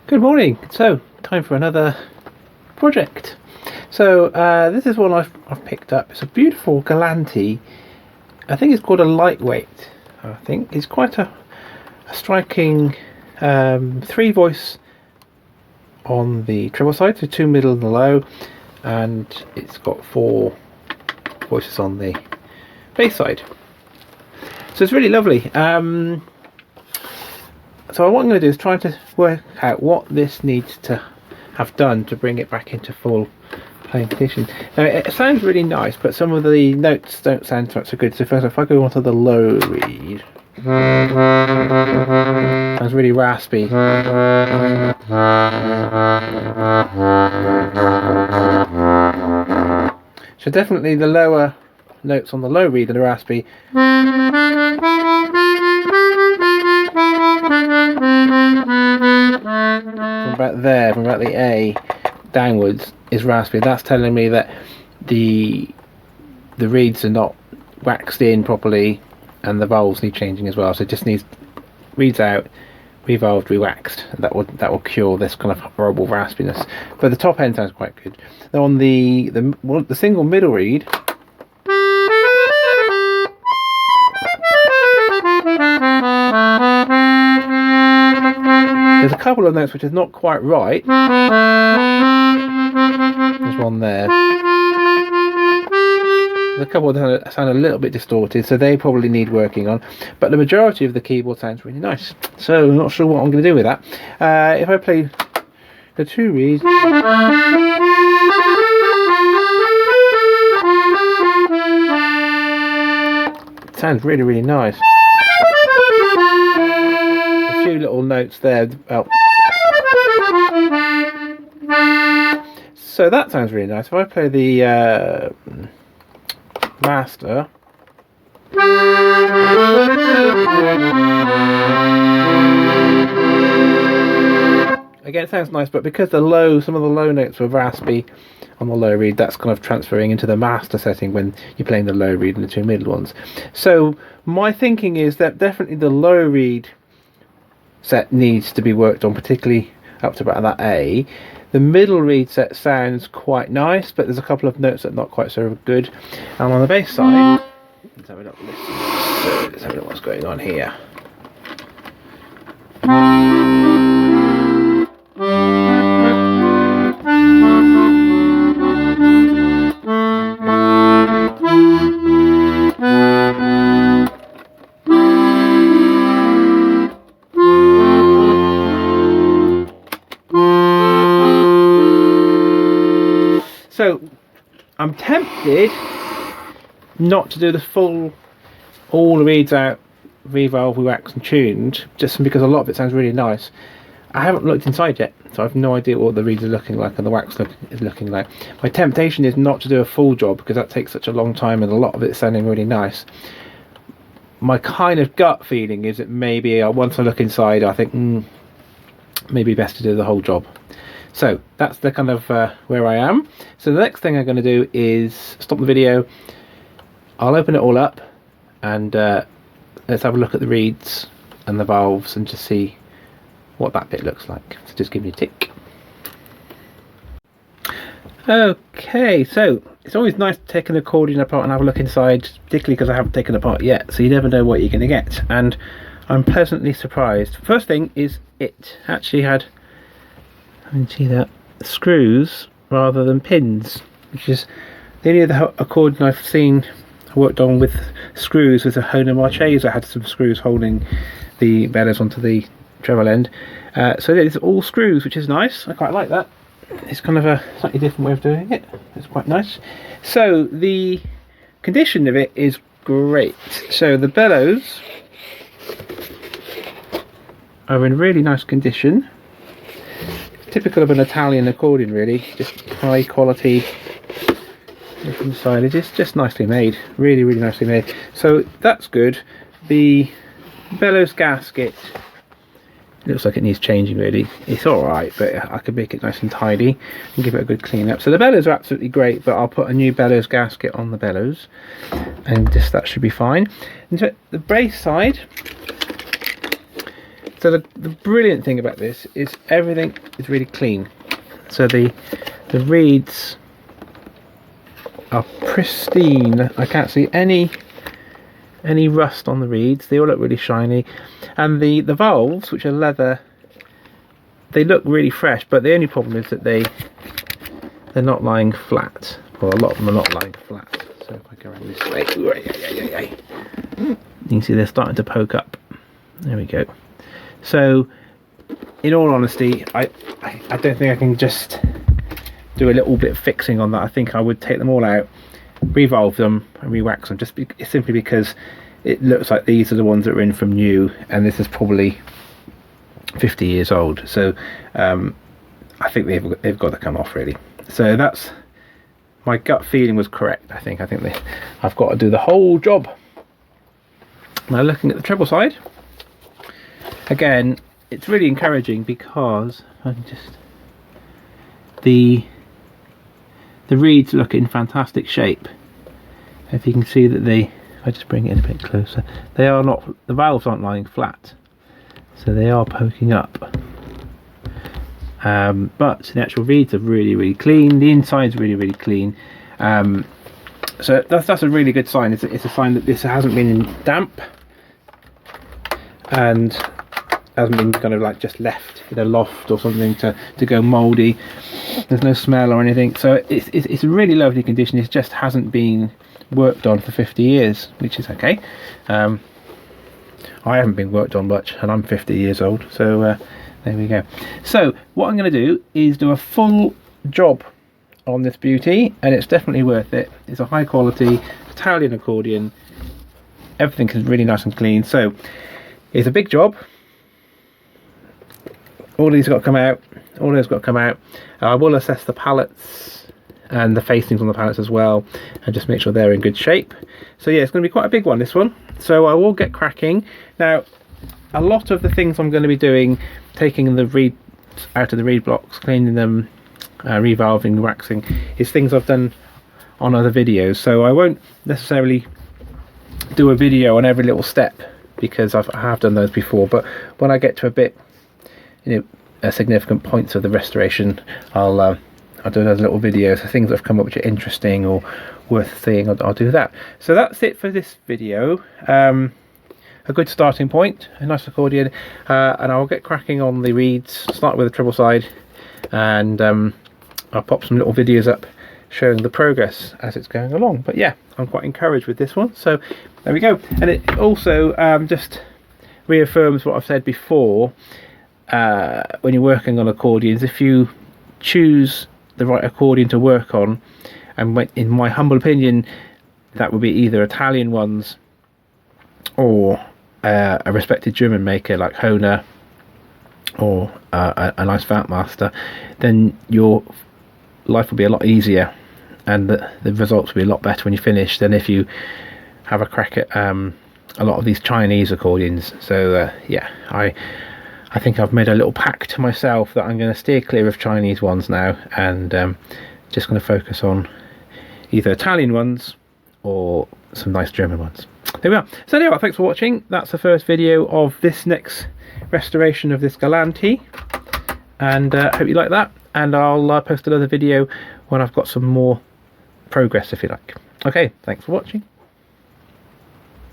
Good morning. So, time for another project. So, this is one I've picked up. It's a beautiful Galanti. I think it's called a lightweight. I think it's quite a striking 3-voice on the treble side, so 2 middle and the low, and it's got 4 voices on the bass side. So it's really lovely. So what I'm going to do is try to work out what this needs to have done to bring it back into full playing condition. Now it sounds really nice, but some of the notes don't sound so good. So first, if I go onto the low reed, sounds really raspy. So definitely the lower notes on the low reed are raspy. From about the A downwards is raspy. That's telling me that the reeds are not waxed in properly, and the valves need changing as well. So it just needs reeds out, revalved, rewaxed. That will cure this kind of horrible raspiness. But the top end sounds quite good. Now on the single middle reed, there's a couple of notes which is not quite right. There's one there. There's a couple that sound a little bit distorted, so they probably need working on. But the majority of the keyboard sounds really nice. So I'm not sure what I'm going to do with that. If I play the 2 reeds, it sounds really, really nice. A few little notes there. So that sounds really nice. If I play the master, again it sounds nice, but because some of the low notes were raspy on the low reed, that's kind of transferring into the master setting when you're playing the low reed and the 2 middle ones. So my thinking is that definitely the low reed set needs to be worked on, particularly up to about that A. The middle reed set sounds quite nice, but there's a couple of notes that are not quite so good. And on the bass side, let's have a look. Let's have a look what's going on here. So I'm tempted not to do the full, all the reeds out, revalve, rewax and tuned, just because a lot of it sounds really nice. I haven't looked inside yet, so I have no idea what the reeds are looking like and the wax is looking like. My temptation is not to do a full job because that takes such a long time and a lot of it is sounding really nice. My kind of gut feeling is that maybe once I look inside, I think maybe best to do the whole job. So that's the kind of where I am. So the next thing I'm going to do is stop the video. I'll open it all up and let's have a look at the reeds and the valves and just see what that bit looks like. So just give me a tick. Okay, so it's always nice to take an accordion apart and have a look inside, particularly because I haven't taken it apart yet, so you never know what you're going to get. And I'm pleasantly surprised. First thing is it actually had, I can see that, screws rather than pins, which is the only other accordion I've seen worked on with screws with a Hohner Marches that had some screws holding the bellows onto the treble end. So it's all screws, which is nice. I quite like that. It's kind of a slightly different way of doing it. It's quite nice. So the condition of it is great. So the bellows are in really nice condition. Typical of an Italian accordion, really, just high quality from the side. It is just nicely made, really, really nicely made. So that's good. The bellows gasket looks like it needs changing, really. It's all right, but I could make it nice and tidy and give it a good clean up. So the bellows are absolutely great, but I'll put a new bellows gasket on the bellows, and just that should be fine. And so the bass side, So the brilliant thing about this is everything is really clean. So the reeds are pristine. I can't see any rust on the reeds. They all look really shiny, and the valves, which are leather, they look really fresh. But the only problem is that they're not lying flat. Well, a lot of them are not lying flat. So if I go around this way, you can see they're starting to poke up. There we go. So in all honesty, I don't think I can just do a little bit of fixing on that. I think I would take them all out, revolve them and re-wax them, simply because it looks like these are the ones that are in from new, and this is probably 50 years old. So I think they've got to come off, really. So that's my gut feeling was correct. I think I've got to do the whole job. Now looking at the treble side, again, it's really encouraging because I can just the reeds look in fantastic shape. If you can see that if I just bring it in a bit closer, they are not, the valves aren't lying flat, so they are poking up. But the actual reeds are really clean. The inside's really clean. So that's a really good sign. It's a sign that this hasn't been in damp and hasn't been kind of like just left in a loft or something to go mouldy. There's no smell or anything, so it's a really lovely condition. It just hasn't been worked on for 50 years, which is okay. I haven't been worked on much, and I'm 50 years old, so there we go. So what I'm going to do is do a full job on this beauty, and it's definitely worth it. It's a high quality Italian accordion. Everything is really nice and clean. So it's a big job. All these got to come out. All those got to come out. I will assess the pallets and the facings on the pallets as well, and just make sure they're in good shape. So yeah, it's going to be quite a big one, this one. So I will get cracking. Now, a lot of the things I'm going to be doing, taking the reeds out of the reed blocks, cleaning them, revalving, waxing, is things I've done on other videos. So I won't necessarily do a video on every little step, because I have done those before. But when I get to a bit, significant points of the restoration, I'll do those little videos of things that have come up which are interesting or worth seeing. I'll do that. So that's it for this video. A good starting point, a nice accordion, and I'll get cracking on the reeds, start with the treble side, and I'll pop some little videos up showing the progress as it's going along. But yeah, I'm quite encouraged with this one. So there we go. And it also just reaffirms what I've said before. When you're working on accordions, if you choose the right accordion to work on, and in my humble opinion, that would be either Italian ones or a respected German maker like Hohner, or a nice Master, then your life will be a lot easier, and the results will be a lot better when you finish than if you have a crack at a lot of these Chinese accordions. So yeah, I think I've made a little pact to myself that I'm going to steer clear of Chinese ones now, and just going to focus on either Italian ones or some nice German ones. There we are. So anyway, thanks for watching. That's the first video of this next restoration of this Galanti, and hope you like that, and I'll post another video when I've got some more progress, if you like. Okay, thanks for watching.